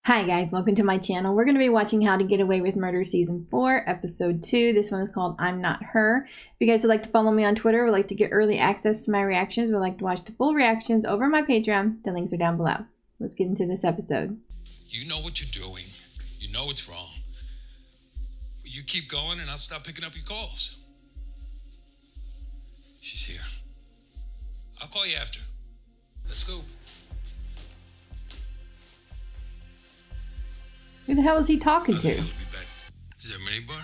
Hi guys, welcome to my channel. We're going to be watching How to Get Away with Murder Season 4, Episode 2. This one is called I'm Not Her. If you guys would like to follow me on Twitter, would like to get early access to my reactions, would like to watch the full reactions over my Patreon, the links are down below. Let's get into this episode. You know what you're doing. You know it's wrong. You keep going and I'll stop picking up your calls. She's here. I'll call you after. Let's go. Who the hell is he talking to? He'll be back. Is there a minibar?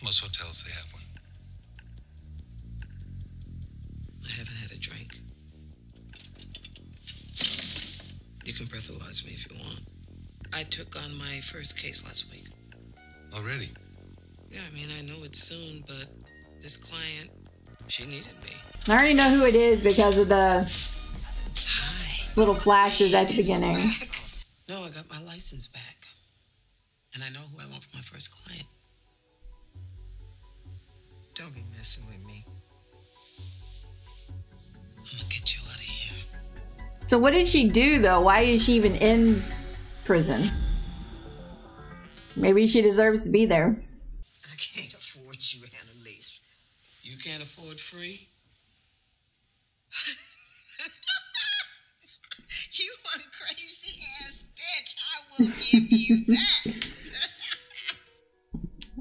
Most hotels, they have one. I haven't had a drink. You can breathalyze me if you want. I took on my first case last week. Already? Yeah, I mean, I know it's soon, but this client, she needed me. I already know who it is because of the Hi. little flashes at the beginning. No, I got my license back. And I know who I want for my first client. Don't be messing with me. I'm gonna get you out of here. So what did she do though? Why is she even in prison? Maybe she deserves to be there. I can't afford you, Annalise. You can't afford free? You want a crazy ass bitch. I will give you that.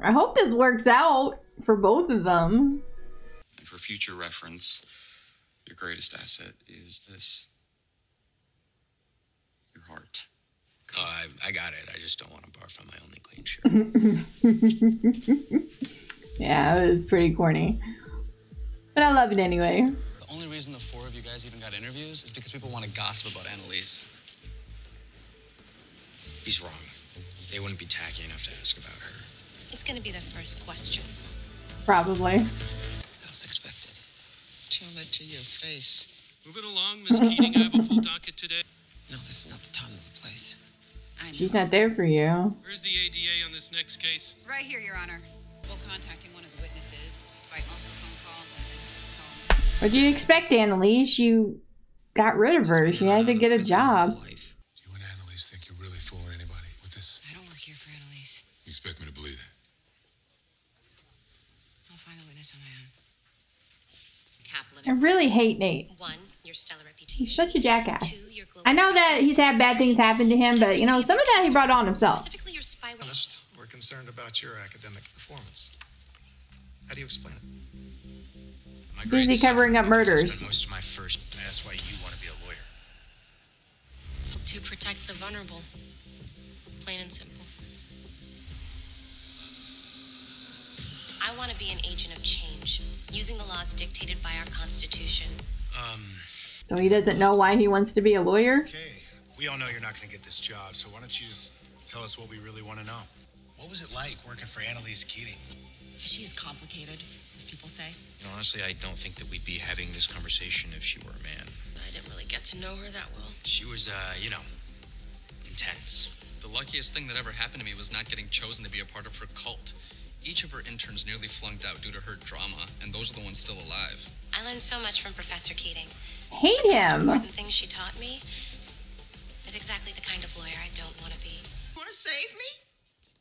I hope this works out for both of them. And for future reference, your greatest asset is this. Your heart. Oh, I got it. I just don't want to barf on my only clean shirt. Yeah, it was pretty corny. But I love it anyway. The only reason the four of you guys even got interviews is because people want to gossip about Annalise. He's wrong. They wouldn't be tacky enough to ask about her. It's gonna be the first question. Probably. That was expected. Tell that to your face. Move it along, Miss Keating. I have a full docket today. No, this is not the time or the place. I know. She's not there for you. Where's the ADA on this next case? Right here, Your Honor. While contacting one of the witnesses, despite multiple phone calls and visits to his home. What'd you expect, Annalise? You got rid of her. She had to get a job. You and Annalise think you're really fooling anybody with this? I don't work here for Annalise. You expect me to believe that? I'll find the witness on my own. Kaplan. I really hate Nate. 1, your stellar reputation. He's such a jackass. 2, your global I know that presence. he's had bad things happen to him, but you know, some of that he brought on himself. Specifically your spy. Honest, we're concerned about your academic performance. How do you explain it? My Busy grades covering suffer up because I murders. spent most of my first. That's why you want to be a lawyer. To protect the vulnerable. Plain and simple. I want to be an agent of change, using the laws dictated by our Constitution. So he doesn't know why he wants to be a lawyer? Okay, we all know you're not going to get this job, so why don't you just tell us what we really want to know? What was it like working for Annalise Keating? She's complicated, as people say. You know, honestly, I don't think that we'd be having this conversation if she were a man. I didn't really get to know her that well. She was, you know, intense. The luckiest thing that ever happened to me was not getting chosen to be a part of her cult. Each of her interns nearly flunked out due to her drama, and those are the ones still alive. I learned so much from Professor Keating. Hate The most him. important thing she taught me is exactly the kind of lawyer I don't want to be. Want to save me?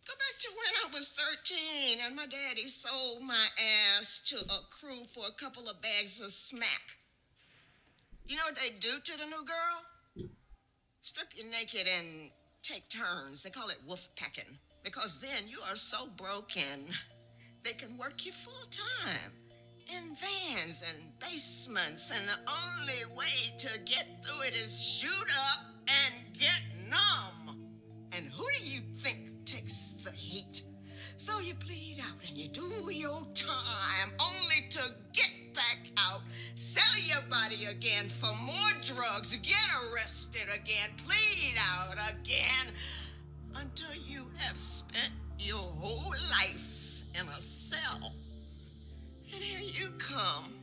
Go back to when I was 13 and my daddy sold my ass to a crew for a couple of bags of smack. You know what they do to the new girl? Strip you naked and take turns. They call it wolf packing. Because then you are so broken, they can work you full time. In vans and basements, and the only way to get through it is shoot up and get numb. And who do you think takes the heat? So you bleed out and you do your time, only to get back out, sell your body again for more drugs, get arrested again, plead out again, until you have spent your whole life in a cell. And here you come,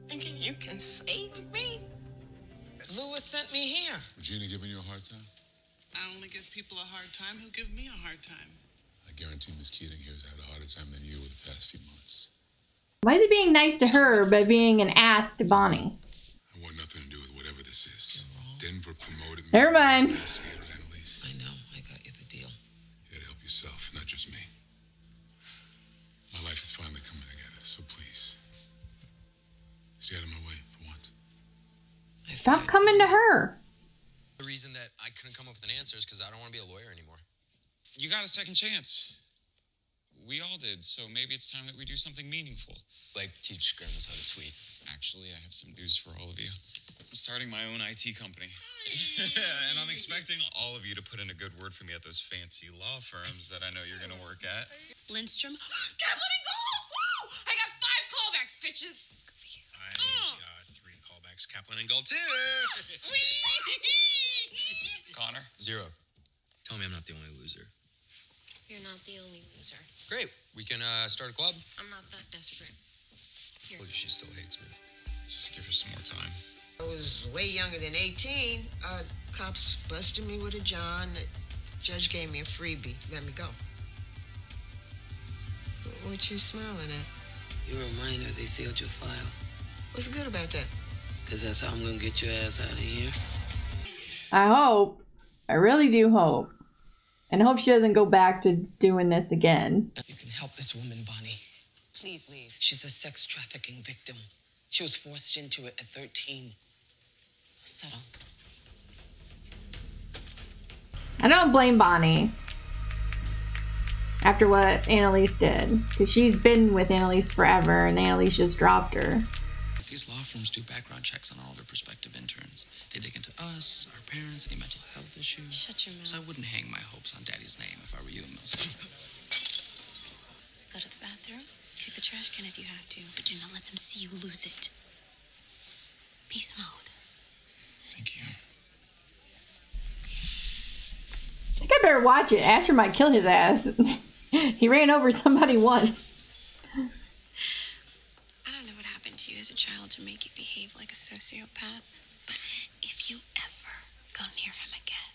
thinking you can save me? Lewis sent me here. Regina giving you a hard time? I only give people a hard time who give me a hard time. I guarantee Miss Keating here has had a harder time than you over the past few months. Why is he being nice to her but being an ass to Bonnie? I want nothing to do with whatever this is. Denver promoted me. Never mind. I So please, stay out of my way for once. Stop coming to her. The reason that I couldn't come up with an answer is because I don't want to be a lawyer anymore. You got a second chance. We all did, so maybe it's time that we do something meaningful. Like teach grandmas how to tweet. Actually, I have some news for all of you. I'm starting my own IT company. And I'm expecting all of you to put in a good word for me at those fancy law firms that I know you're going to work at. Lindstrom. Kaplan and Gold! Woo! I got 5 callbacks, bitches! I got 3 callbacks. Kaplan and Gold, too. Connor? 0. Tell me I'm not the only loser. You're not the only loser. Great. We can start a club. I'm not that desperate. Here. Well, she still hates me. Just give her some more time. I was way younger than 18. Cops busted me with a John. The judge gave me a freebie. Let me go. What you smiling at? You're a minor. They sealed your file. What's good about that? Because that's how I'm going to get your ass out of here. I hope. I really do hope. And I hope she doesn't go back to doing this again. You can help this woman, Bonnie. Please leave. She's a sex trafficking victim. She was forced into it at 13. Settle. I don't blame Bonnie. After what Annalise did. Because she's been with Annalise forever and Annalise just dropped her. These law firms do background checks on all their prospective interns. They dig into us, our parents, any mental health issues. Shut your mouth. So I wouldn't hang my hopes on Daddy's name if I were you, Milson. Go to the bathroom. Kick the trash can if you have to. But do not let them see you lose it. Beast mode. Thank you. I think I better watch it. Asher might kill his ass. He ran over somebody once. I don't know what happened to you as a child to make you behave like a sociopath. But if you ever go near him again,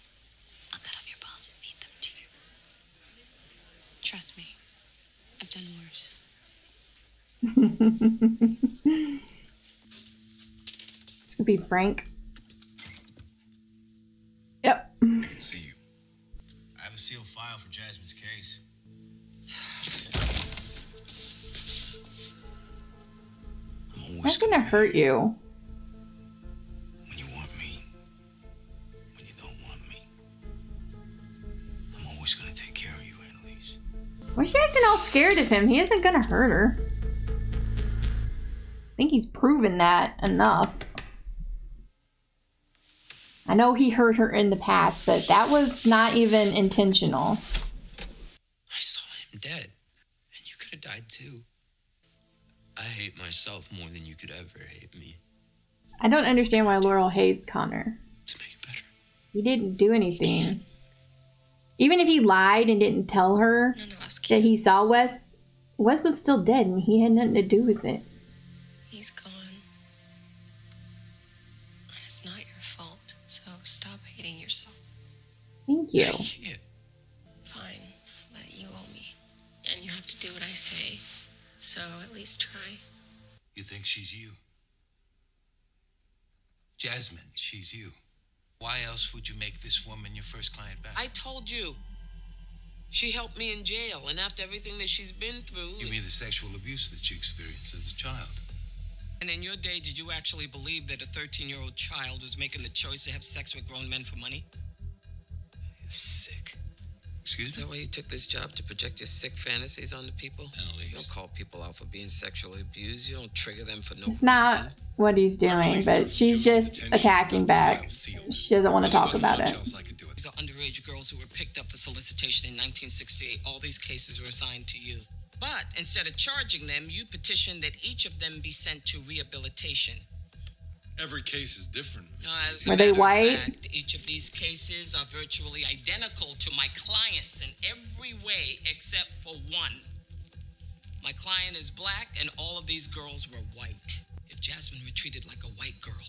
I'll cut off your balls and feed them to you. Trust me. I've done worse. This could be Frank. Yep. I can see you. I have a sealed file for Jasmine's case. That's gonna hurt you. When you want me, when you don't want me, I'm always going to take care of you, Annalise. Why is she acting all scared of him? He isn't gonna hurt her. I think he's proven that enough. I know he hurt her in the past, but that was not even intentional. I saw him dead, and you could have died too. I hate myself more than you could ever hate me. I don't understand why Laurel hates Connor. To make it better. He didn't do anything. Even if he lied and didn't tell her that he saw Wes, Wes was still dead and he had nothing to do with it. He's gone. And it's not your fault, so stop hating yourself. Thank you. Yeah. Fine, but you owe me. And you have to do what I say. So at least try. You think she's you? Jasmine, she's you. Why else would you make this woman your first client back? I told you. She helped me in jail, and after everything that she's been through... You mean the sexual abuse that she experienced as a child? And in your day, did you actually believe that a 13-year-old child was making the choice to have sex with grown men for money? You're sick. Excuse me? Is that why you took this job, to project your sick fantasies onto people? Annalise. You don't call people out for being sexually abused. You don't trigger them for no It's not reason. what he's doing, but she's just attacking back. She doesn't want to talk about it. These are underage girls who were picked up for solicitation in 1968. All these cases were assigned to you. But instead of charging them, you petitioned that each of them be sent to rehabilitation. Every case is different. As a Were they matter of white? fact, each of these cases are virtually identical to my client's in every way except for one. My client is black, and all of these girls were white. If Jasmine were treated like a white girl,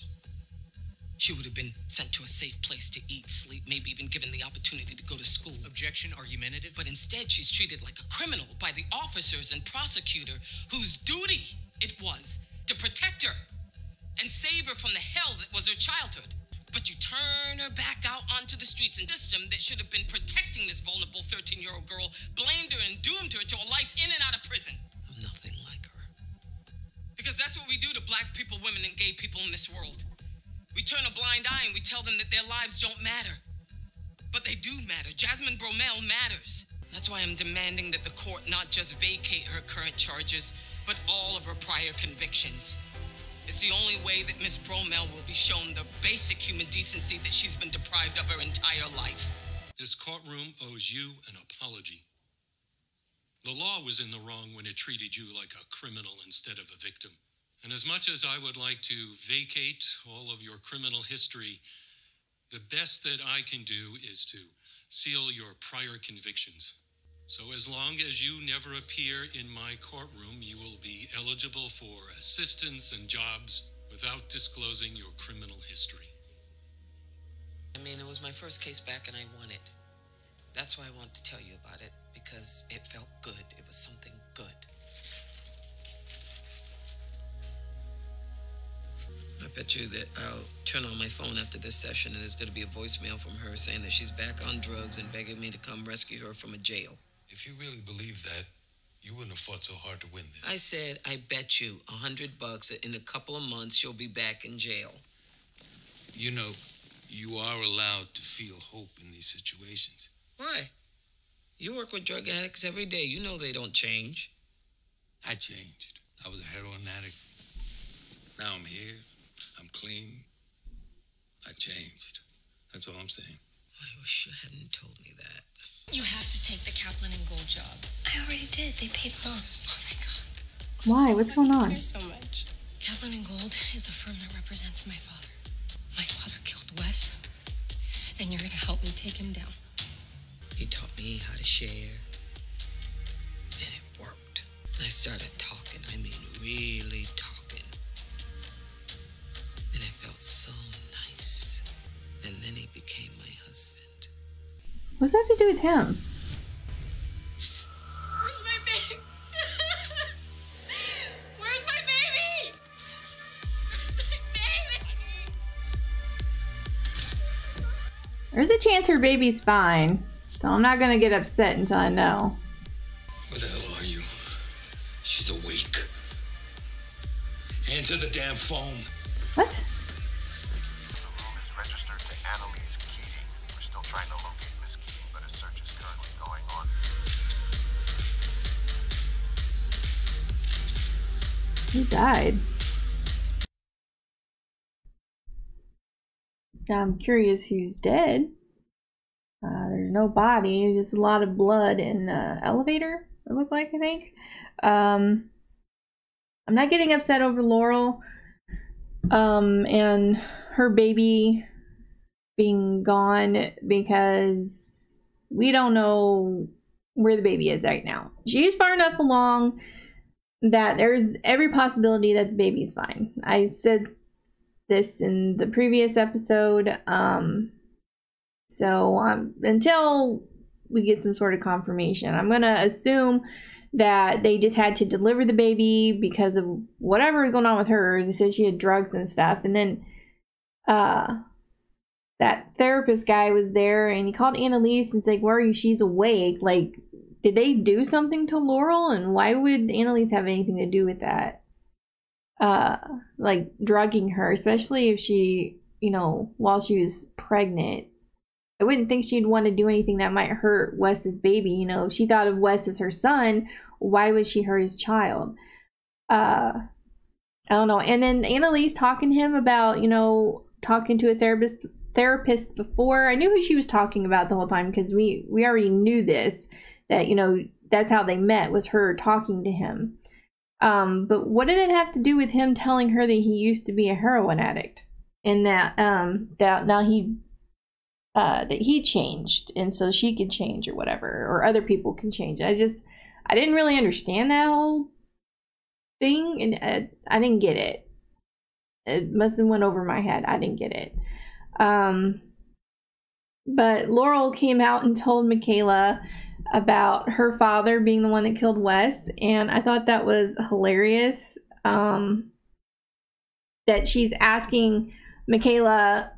she would have been sent to a safe place to eat, sleep, maybe even given the opportunity to go to school. Objection, argumentative. But instead, she's treated like a criminal by the officers and prosecutor whose duty it was to protect her and save her from the hell that was her childhood. But you turn her back out onto the streets, and this system that should have been protecting this vulnerable 13-year-old girl blamed her and doomed her to a life in and out of prison. I'm nothing like her. Because that's what we do to black people, women, and gay people in this world. We turn a blind eye and we tell them that their lives don't matter. But they do matter. Jasmine Bromell matters. That's why I'm demanding that the court not just vacate her current charges, but all of her prior convictions. It's the only way that Miss Bromell will be shown the basic human decency that she's been deprived of her entire life. This courtroom owes you an apology. The law was in the wrong when it treated you like a criminal instead of a victim. And as much as I would like to vacate all of your criminal history, the best that I can do is to seal your prior convictions. So as long as you never appear in my courtroom, you will be eligible for assistance and jobs without disclosing your criminal history. I mean, it was my first case back and I won it. That's why I want to tell you about it, because it felt good. It was something good. I bet you that I'll turn on my phone after this session and there's going to be a voicemail from her saying that she's back on drugs and begging me to come rescue her from a jail. If you really believe that, you wouldn't have fought so hard to win this. I said, I bet you $100 that in a couple of months she'll be back in jail. You know, you are allowed to feel hope in these situations. Why? You work with drug addicts every day. You know they don't change. I changed. I was a heroin addict. Now I'm here. I'm clean. I changed. That's all I'm saying. I wish you hadn't told me that. You have to take the Kaplan and Gold job. I already did. They paid most. Oh, thank God. Why? What's going on? Thank you so much. Kaplan and Gold is the firm that represents my father. My father killed Wes, and you're going to help me take him down. He taught me how to share, and it worked. I started talking. I mean, really talking. And it felt so nice. And then he became my husband. What's that have to do with him? Where's my baby? Where's my baby? Where's my baby? There's a chance her baby's fine. So I'm not gonna get upset until I know. Where the hell are you? She's awake. Answer the damn phone. What? The room is registered to Annalise Keating. We're still trying to locate Miss Keating, but a search is currently going on. Who died? I'm curious who's dead. There's no body, just a lot of blood in the elevator, it looked like, I think. I'm not getting upset over Laurel and her baby being gone because we don't know where the baby is right now. She's far enough along that there's every possibility that the baby's fine. I said this in the previous episode. So until we get some sort of confirmation, I'm gonna assume that they just had to deliver the baby because of whatever was going on with her. They said she had drugs and stuff, and then that therapist guy was there and he called Annalise and said, "Where are you? She's awake." Like, did they do something to Laurel, and why would Annalise have anything to do with that? Like drugging her, especially if she, you know, while she was pregnant. I wouldn't think she'd want to do anything that might hurt Wes's baby. You know, if she thought of Wes as her son, why would she hurt his child? I don't know. And then Annalise talking to him about, you know, talking to a therapist before. I knew who she was talking about the whole time because we already knew this, that, you know, that's how they met, was her talking to him. But what did it have to do with him telling her that he used to be a heroin addict and that now that he changed and so she could change or whatever, or other people can change? I didn't really understand that whole thing, and I didn't get it. It must have went over my head. I didn't get it. But Laurel came out and told Michaela about her father being the one that killed Wes, and I thought that was hilarious. That she's asking Michaela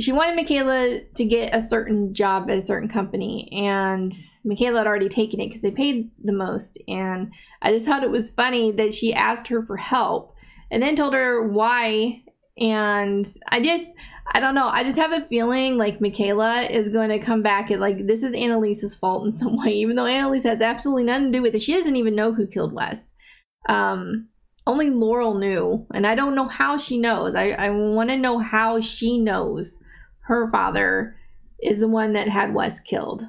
she wanted Michaela to get a certain job at a certain company, and Michaela had already taken it because they paid the most. And I just thought it was funny that she asked her for help and then told her why. And I don't know. I just have a feeling like Michaela is going to come back and like, this is Annalise's fault in some way, even though Annalise has absolutely nothing to do with it. She doesn't even know who killed Wes. Only Laurel knew, and I don't know how she knows. I want to know how she knows her father is the one that had Wes killed.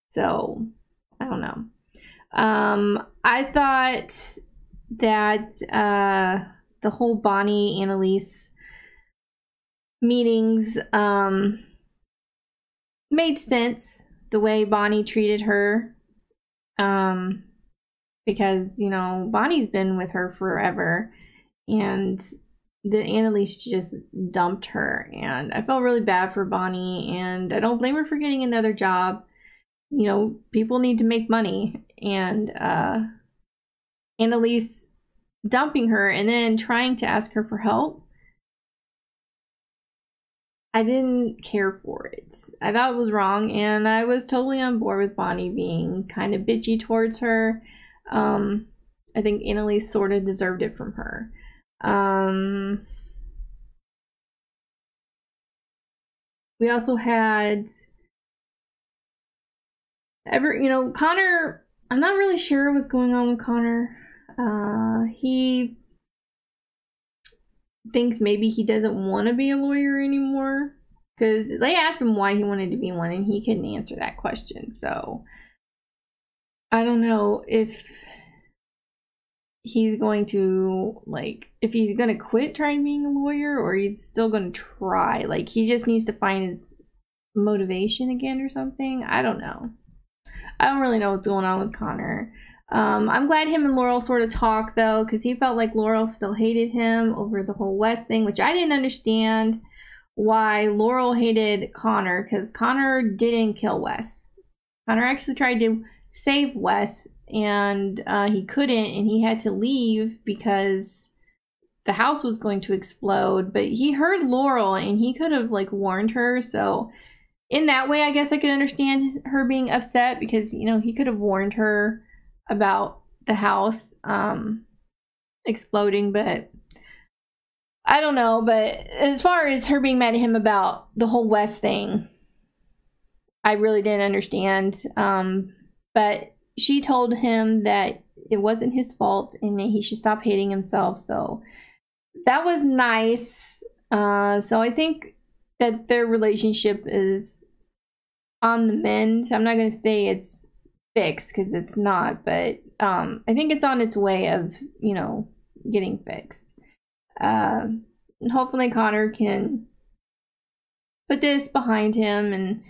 So, I don't know. I thought that the whole Bonnie Annalise meetings made sense, the way Bonnie treated her. Because, you know, Bonnie's been with her forever, and the Annalise just dumped her, and I felt really bad for Bonnie, and I don't blame her for getting another job. You know, people need to make money, and Annalise dumping her and then trying to ask her for help, I didn't care for it. I thought it was wrong, and I was totally on board with Bonnie being kind of bitchy towards her. I think Annalise sort of deserved it from her. We also had Connor. I'm not really sure what's going on with Connor. He thinks maybe he doesn't want to be a lawyer anymore, because they asked him why he wanted to be one and he couldn't answer that question. So I don't know if he's going to, like, if he's going to quit trying being a lawyer, or he's still going to try. Like, he just needs to find his motivation again or something. I don't know. I don't really know what's going on with Connor. I'm glad him and Laurel sort of talked, though, because he felt like Laurel still hated him over the whole Wes thing, which I didn't understand why Laurel hated Connor, because Connor didn't kill Wes. Connor actually tried to save Wes, and he couldn't, and he had to leave because the house was going to explode. But he heard Laurel, and he could have, like, warned her. So in that way, I guess I could understand her being upset, because, you know, he could have warned her about the house exploding. But I don't know. But as far as her being mad at him about the whole Wes thing, I really didn't understand. But she told him that it wasn't his fault and that he should stop hating himself. So that was nice. So I think that their relationship is on the mend. I'm not going to say it's fixed, because it's not. But I think it's on its way of, you know, getting fixed. Hopefully Connor can put this behind him and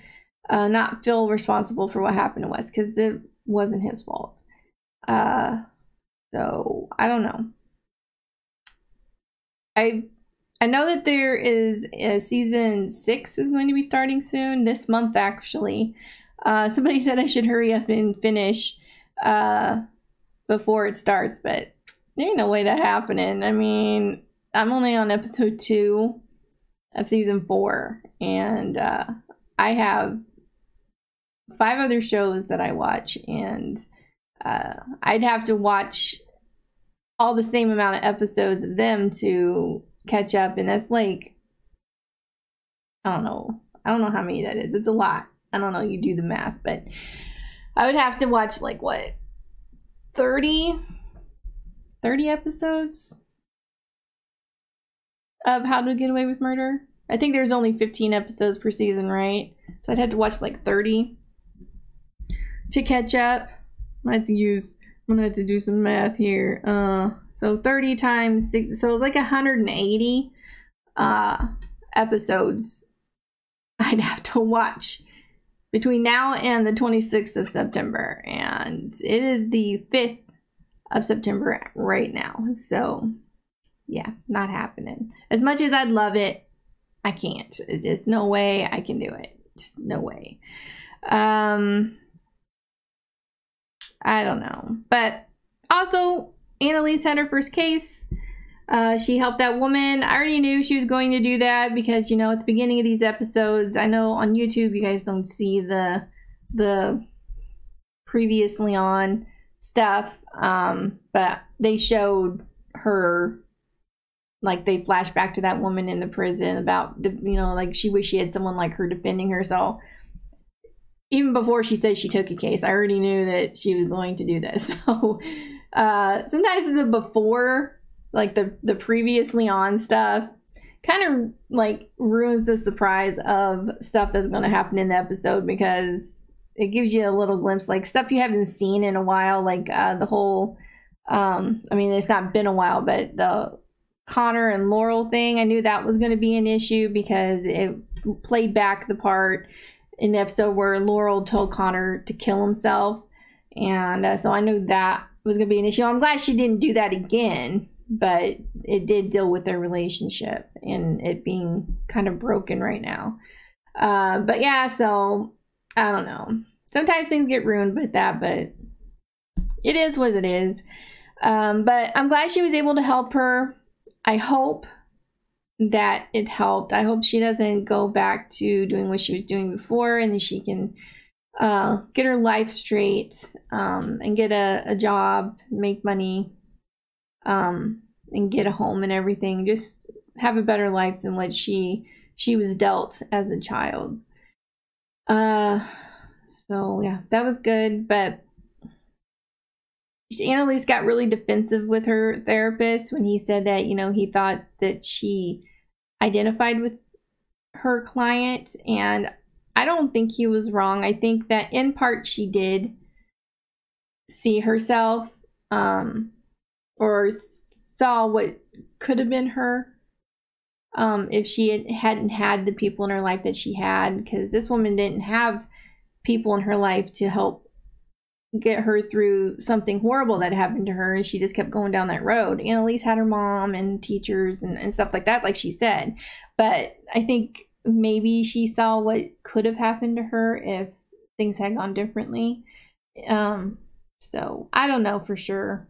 not feel responsible for what happened to Wes, because it wasn't his fault. So I don't know. I know that there is a season 6 is going to be starting soon, this month actually. Somebody said I should hurry up and finish before it starts, but there ain't no way that happening. I mean, I'm only on episode 2 of season 4, and I have 5 other shows that I watch, and I'd have to watch all the same amount of episodes of them to catch up, and that's like, I don't know how many that is. It's a lot. I don't know, you do the math, but I would have to watch, like, what, 30 episodes of How to Get Away with Murder. I think there's only 15 episodes per season, right? So I'd have to watch like 30 to catch up. I'm gonna have to do some math here. So 30 times 6, so like 180 episodes I'd have to watch between now and the 26th of September, and it is the 5th of September right now. So yeah, not happening. As much as I'd love it, I can't. There's no way I can do it. Just no way. I don't know. But also, Annalise had her first case. She helped that woman. I already knew she was going to do that because, you know, at the beginning of these episodes, I know on YouTube you guys don't see the previously on stuff, but they showed her, like, they flashed back to that woman in the prison about, you know, like, she wished she had someone like her defending her. So even before she said she took a case, I already knew that she was going to do this. So sometimes the before, like the previously on stuff, kind of like ruins the surprise of stuff that's going to happen in the episode, because it gives you a little glimpse, like stuff you haven't seen in a while, like the whole I mean, it's not been a while, but the Connor and Laurel thing, I knew that was going to be an issue because it played back the part in the episode where Laurel told Connor to kill himself, and so I knew that was going to be an issue. I'm glad she didn't do that again, but it did deal with their relationship and it being kind of broken right now. But yeah, so I don't know. Sometimes things get ruined with that, but it is what it is. But I'm glad she was able to help her. I hope that it helped. I hope she doesn't go back to doing what she was doing before, and then she can get her life straight, and get a job, make money, and get a home and everything. Just have a better life than what she was dealt as a child. So yeah, that was good. But Annalise got really defensive with her therapist when he said that, you know, he thought that she identified with her client, and I don't think he was wrong. I think that in part she did see herself, or saw what could have been her, if she hadn't had the people in her life that she had, because this woman didn't have people in her life to help get her through something horrible that happened to her, and she just kept going down that road. Annalise had her mom and teachers and stuff like that, like she said, but I think maybe she saw what could have happened to her if things had gone differently. So I don't know for sure,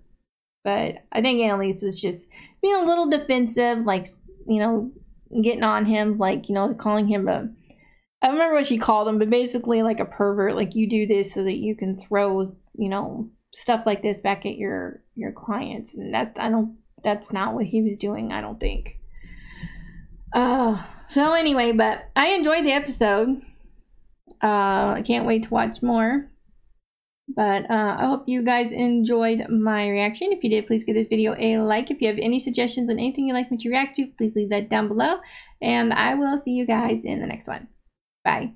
but I think Annalise was just being a little defensive, like, you know, getting on him, like, you know, calling him I don't remember what she called him, but basically like a pervert, like, you do this so that you can throw, you know, stuff like this back at your clients, and that's not what he was doing, I don't think. So anyway, but I enjoyed the episode. I can't wait to watch more. But I hope you guys enjoyed my reaction. If you did, please give this video a like. If you have any suggestions on anything you'd like me to react to, please leave that down below. And I will see you guys in the next one. Bye.